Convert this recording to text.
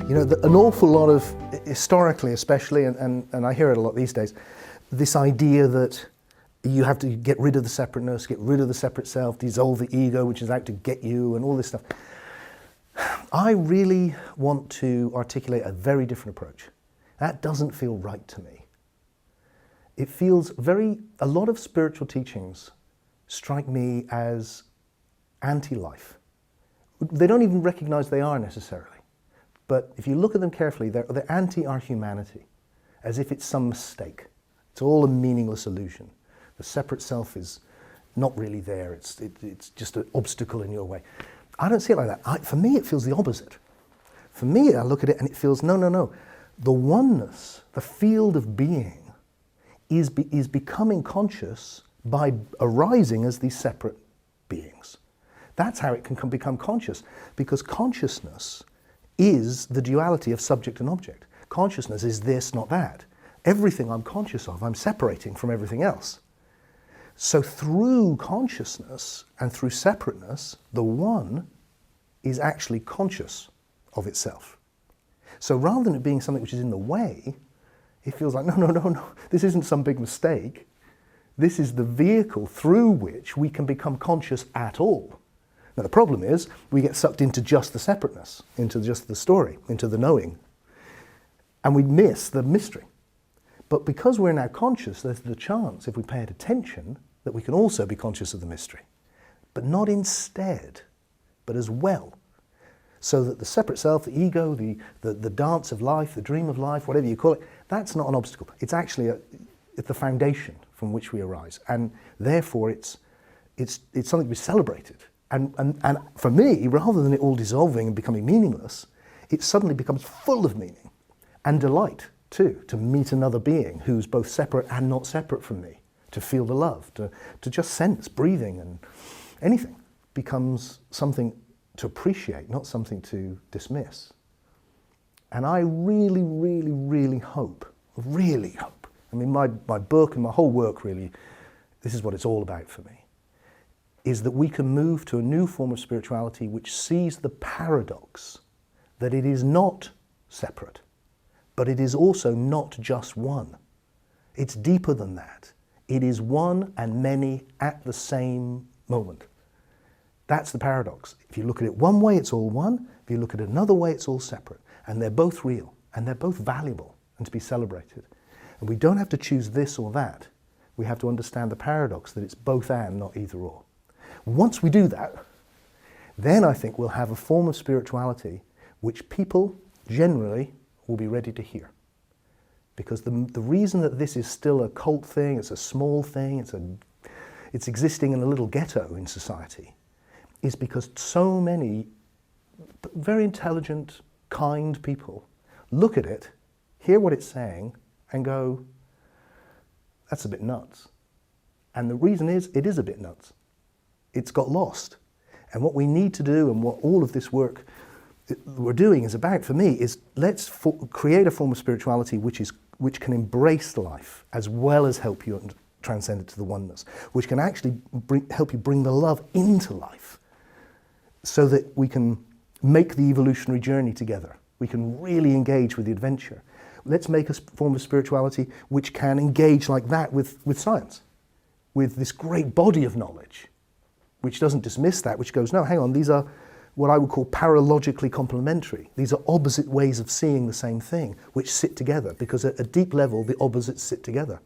You know, an awful lot of, historically especially, and I hear it a lot these days, this idea that you have to get rid of the separateness, get rid of the separate self, dissolve the ego, which is out to get you, and all this stuff. I really want to articulate a very different approach. That doesn't feel right to me. It feels a lot of spiritual teachings strike me as anti-life. They don't even recognize they are necessarily. But if you look at them carefully, they're anti our humanity, as if it's some mistake. It's all a meaningless illusion. The separate self is not really there. It's just an obstacle in your way. I don't see it like that. For me, it feels the opposite. For me, I look at it and it feels, no. The oneness, the field of being, is becoming conscious by arising as these separate beings. That's how it can become conscious, because consciousness is the duality of subject and object. Consciousness is this, not that. Everything I'm conscious of, I'm separating from everything else. So through consciousness and through separateness, the one is actually conscious of itself. So rather than it being something which is in the way, it feels like, no, this isn't some big mistake. This is the vehicle through which we can become conscious at all. Now the problem is, we get sucked into just the separateness, into just the story, into the knowing, and we miss the mystery. But because we're now conscious, there's the chance, if we pay it attention, that we can also be conscious of the mystery. But not instead, but as well. So that the separate self, the ego, the dance of life, the dream of life, whatever you call it, that's not an obstacle. It's actually it's the foundation from which we arise. And therefore it's something to be celebrated. And for me, rather than it all dissolving and becoming meaningless, it suddenly becomes full of meaning and delight too, to meet another being who's both separate and not separate from me, to feel the love, to just sense breathing, and anything becomes something to appreciate, not something to dismiss. And I really hope, I mean, my book and my whole work really, this is what it's all about for me, is that we can move to a new form of spirituality which sees the paradox that it is not separate, but it is also not just one. It's deeper than that. It is one and many at the same moment. That's the paradox. If you look at it one way, it's all one. If you look at it another way, it's all separate. And they're both real, and they're both valuable and to be celebrated. And we don't have to choose this or that. We have to understand the paradox that it's both and, not either or. Once we do that, then I think we'll have a form of spirituality which people generally will be ready to hear. Because the reason that this is still a cult thing, it's a small thing, it's existing in a little ghetto in society, is because so many very intelligent, kind people look at it, hear what it's saying, and go, that's a bit nuts. And the reason is, it is a bit nuts. It's got lost. And what we need to do, and what all of this work we're doing is about, for me, is let's create a form of spirituality which can embrace life as well as help you transcend it to the oneness, which can actually help you bring the love into life, so that we can make the evolutionary journey together. We can really engage with the adventure. Let's make a form of spirituality which can engage like that with science, with this great body of knowledge, which doesn't dismiss that, which goes, no, hang on, these are what I would call paralogically complementary. These are opposite ways of seeing the same thing, which sit together, because at a deep level, the opposites sit together.